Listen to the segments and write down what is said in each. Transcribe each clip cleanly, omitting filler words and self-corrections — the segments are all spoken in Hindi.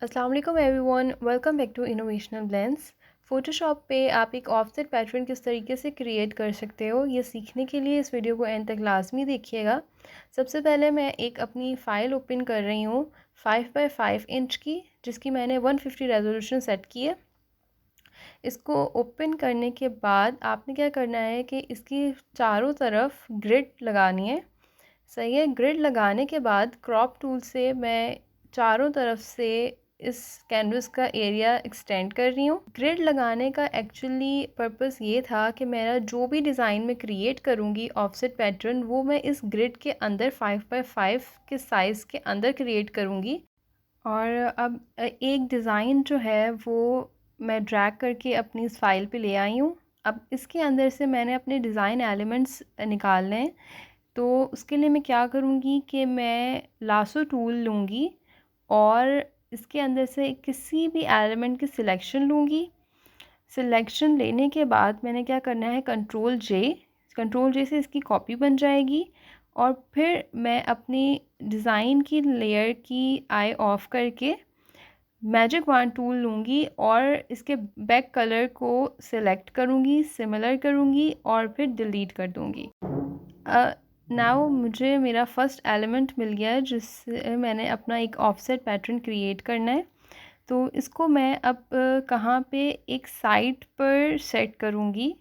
अस्सलाम वालेकुम everyone, welcome back to innovational blends. Photoshop पे आप एक ऑफसेट पैटर्न किस तरीके से क्रिएट कर सकते हो, ये सीखने के लिए इस वीडियो को एंड तक लाजमी देखिएगा। सबसे पहले मैं एक अपनी फ़ाइल ओपन कर रही हूँ 5 बाई 5 इंच की, जिसकी मैंने 150 रेजोल्यूशन सेट की है। इसको ओपन करने के बाद आपने क्या करना है कि इसकी चारों तरफ ग्रिड लगानी है। सही है। ग्रिड लगाने के बाद क्रॉप टूल से मैं चारों तरफ से इस कैनवस का एरिया एक्सटेंड कर रही हूँ। ग्रिड लगाने का एक्चुअली पर्पस ये था कि मेरा जो भी डिज़ाइन में क्रिएट करूँगी ऑफसेट पैटर्न, वो मैं इस ग्रिड के अंदर 5 बाई 5 के साइज़ के अंदर क्रिएट करूँगी। और अब एक डिज़ाइन जो है वो मैं ड्रैग करके अपनी इस फाइल पे ले आई हूँ। अब इसके अंदर से मैंने अपने डिज़ाइन एलिमेंट्स निकालने हैं। तो उसके लिए मैं क्या करूँगी कि मैं लासो टूल लूँगी और इसके अंदर से किसी भी एलिमेंट की सिलेक्शन लूँगी। सिलेक्शन लेने के बाद मैंने क्या करना है, कंट्रोल जे से इसकी कॉपी बन जाएगी। और फिर मैं अपनी डिज़ाइन की लेयर की आई ऑफ करके मैजिक वॉन्ड टूल लूँगी और इसके बैक कलर को सिलेक्ट करूँगी, सिमिलर करूँगी और फिर डिलीट कर दूँगी। नाउ मुझे मेरा फर्स्ट एलिमेंट मिल गया है, जिससे मैंने अपना एक ऑफसेट पैटर्न क्रिएट करना है। तो इसको मैं अब कहाँ पे एक साइड पर सेट करूँगी।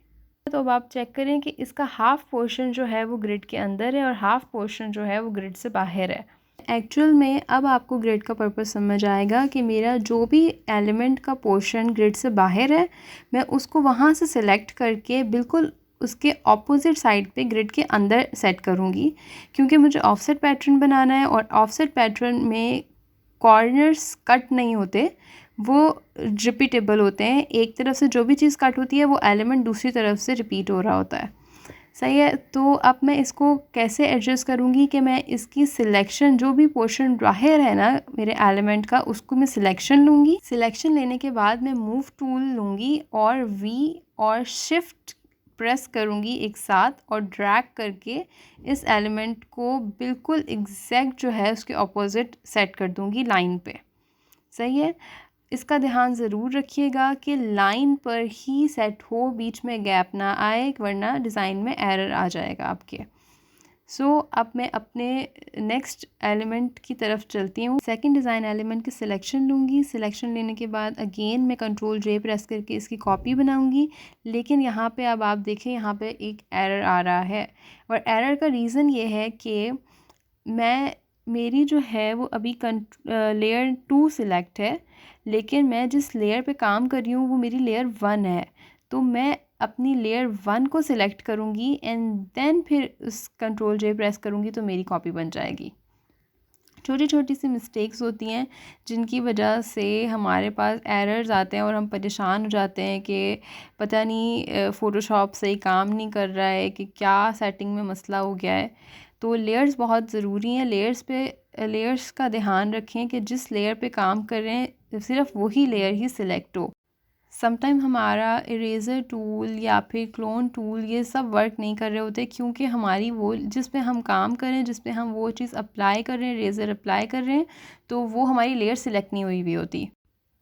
तो अब आप चेक करें कि इसका हाफ़ पोर्शन जो है वो ग्रिड के अंदर है और हाफ़ पोर्शन जो है वो ग्रिड से बाहर है। एक्चुअल में अब आपको ग्रिड का पर्पस समझ आएगा कि मेरा जो भी एलिमेंट का पोर्शन ग्रिड से बाहर है, मैं उसको वहाँ से सिलेक्ट करके बिल्कुल उसके ऑपोजिट साइड पे ग्रिड के अंदर सेट करूँगी, क्योंकि मुझे ऑफसेट पैटर्न बनाना है और ऑफसेट पैटर्न में कॉर्नर्स कट नहीं होते, वो रिपीटेबल होते हैं। एक तरफ से जो भी चीज़ कट होती है वो एलिमेंट दूसरी तरफ से रिपीट हो रहा होता है। सही है। तो अब मैं इसको कैसे एडजस्ट करूँगी कि मैं इसकी सिलेक्शन, जो भी पोर्शन बाहर है ना मेरे एलिमेंट का, उसको मैं सिलेक्शन लूँगी। सिलेक्शन लेने के बाद मैं मूव टूल लूँगी और वी और शिफ्ट प्रेस करूँगी एक साथ और ड्रैग करके इस एलिमेंट को बिल्कुल एग्जैक्ट जो है उसके ऑपोजिट सेट कर दूँगी लाइन पे। सही है। इसका ध्यान ज़रूर रखिएगा कि लाइन पर ही सेट हो, बीच में गैप ना आए, वरना डिज़ाइन में एरर आ जाएगा आपके। अब मैं अपने नेक्स्ट एलिमेंट की तरफ चलती हूँ। सेकंड डिज़ाइन एलिमेंट की सिलेक्शन लूँगी। सिलेक्शन लेने के बाद अगेन मैं कंट्रोल जे प्रेस करके इसकी कॉपी बनाऊँगी। लेकिन यहाँ पे अब आप देखें, यहाँ पे एक एरर आ रहा है और एरर का रीज़न ये है कि मेरी जो है वो अभी लेयर 2 सिलेक्ट है, लेकिन मैं जिस लेयर पे काम कर रही हूँ वो मेरी लेयर 1 है। तो मैं अपनी लेयर 1 को सिलेक्ट करूँगी एंड देन फिर उस कंट्रोल जे प्रेस करूँगी तो मेरी कॉपी बन जाएगी। छोटी छोटी सी मिस्टेक्स होती हैं जिनकी वजह से हमारे पास एरर्स आते हैं और हम परेशान हो जाते हैं कि पता नहीं फ़ोटोशॉप सही काम नहीं कर रहा है, कि क्या सेटिंग में मसला हो गया है। तो लेयर्स बहुत ज़रूरी हैं। लेयर्स का ध्यान रखें कि जिस लेयर पे काम कर रहे हैं सिर्फ वही लेयर ही सिलेक्ट हो। समटाइम हमारा इरेज़र टूल या फिर क्लोन टूल ये सब वर्क नहीं कर रहे होते, क्योंकि हमारी वो जिस पे हम काम करें, जिस पे हम वो चीज़ अप्लाई कर रहे हैं, इरेज़र अप्लाई कर रहे हैं, तो वो हमारी लेयर सिलेक्ट नहीं हुई होती।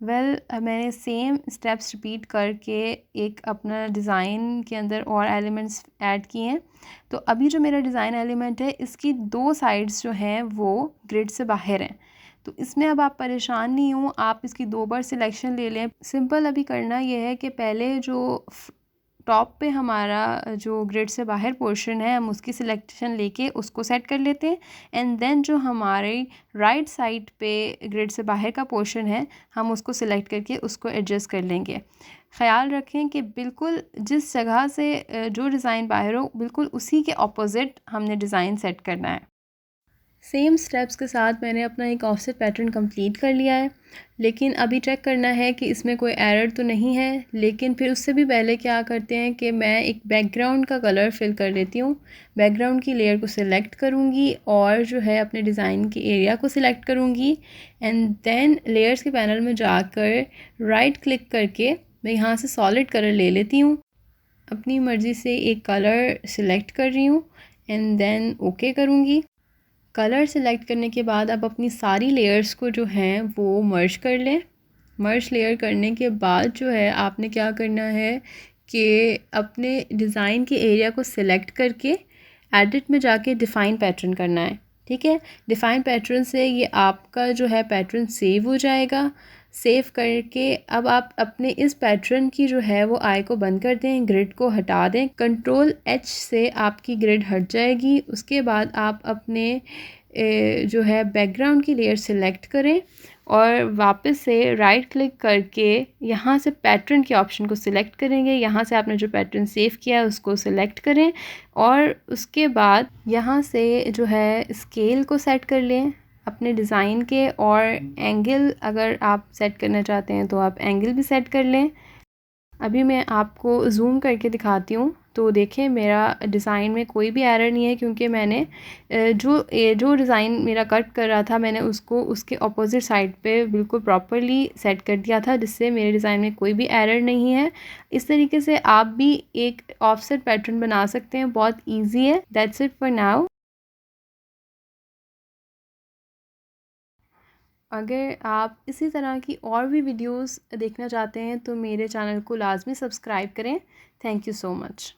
मैंने सेम स्टेप्स रिपीट करके एक अपना डिज़ाइन के अंदर और एलिमेंट्स ऐड किए हैं। तो अभी जो मेरा डिज़ाइन एलिमेंट है, इसकी 2 साइड्स जो हैं वो ग्रिड से बाहर हैं। तो इसमें अब आप परेशान नहीं हो, आप इसकी 2 बार सिलेक्शन ले लें। सिंपल अभी करना ये है कि पहले जो टॉप पे हमारा जो ग्रिड से बाहर पोर्शन है, हम उसकी सिलेक्शन लेके उसको सेट कर लेते हैं एंड देन जो हमारे राइट साइड पे ग्रिड से बाहर का पोर्शन है, हम उसको सिलेक्ट करके उसको एडजस्ट कर लेंगे। ख़याल रखें कि बिल्कुल जिस जगह से जो डिज़ाइन बाहर हो, बिल्कुल उसी के ऑपोज़िट हमने डिज़ाइन सेट करना है। सेम स्टेप्स के साथ मैंने अपना एक ऑफसेट पैटर्न कंप्लीट कर लिया है, लेकिन अभी चेक करना है कि इसमें कोई एरर तो नहीं है। लेकिन फिर उससे भी पहले क्या करते हैं कि मैं एक बैकग्राउंड का कलर फिल कर लेती हूँ। बैकग्राउंड की लेयर को सिलेक्ट करूँगी और जो है अपने डिज़ाइन के एरिया को सिलेक्ट करूँगी एंड देन लेयर्स के पैनल में जाकर राइट क्लिक करके मैं यहाँ से सॉलिड कलर ले लेती हूँ। अपनी मर्ज़ी से एक कलर सिलेक्ट कर रही हूँ एंड देन ओके करूँगी। कलर सेलेक्ट करने के बाद अब अपनी सारी लेयर्स को जो हैं वो मर्ज कर लें। मर्ज लेयर करने के बाद जो है आपने क्या करना है कि अपने डिज़ाइन के एरिया को सिलेक्ट करके एडिट में जाके डिफ़ाइन पैटर्न करना है। ठीक है, डिफ़ाइन पैटर्न से ये आपका जो है पैटर्न सेव हो जाएगा। सेव करके अब आप अपने इस पैटर्न की जो है वो आई को बंद कर दें, ग्रिड को हटा दें। कंट्रोल एच से आपकी ग्रिड हट जाएगी। उसके बाद आप अपने जो है बैकग्राउंड की लेयर सिलेक्ट करें और वापस से राइट क्लिक करके यहाँ से पैटर्न के ऑप्शन को सिलेक्ट करेंगे। यहाँ से आपने जो पैटर्न सेव किया है उसको सिलेक्ट करें और उसके बाद यहाँ से जो है स्केल को सेट कर लें अपने डिज़ाइन के, और एंगल अगर आप सेट करना चाहते हैं तो आप एंगल भी सेट कर लें। अभी मैं आपको ज़ूम करके दिखाती हूँ तो देखें मेरा डिज़ाइन में कोई भी एरर नहीं है, क्योंकि मैंने जो डिज़ाइन मेरा कट कर रहा था मैंने उसको उसके अपोजिट साइड पे बिल्कुल प्रॉपरली सेट कर दिया था, जिससे मेरे डिज़ाइन में कोई भी एरर नहीं है। इस तरीके से आप भी एक ऑफसेट पैटर्न बना सकते हैं, बहुत ईजी है। That's it for now. अगर आप इसी तरह की और भी वीडियोस देखना चाहते हैं तो मेरे चैनल को लाजमी सब्सक्राइब करें। Thank you so much.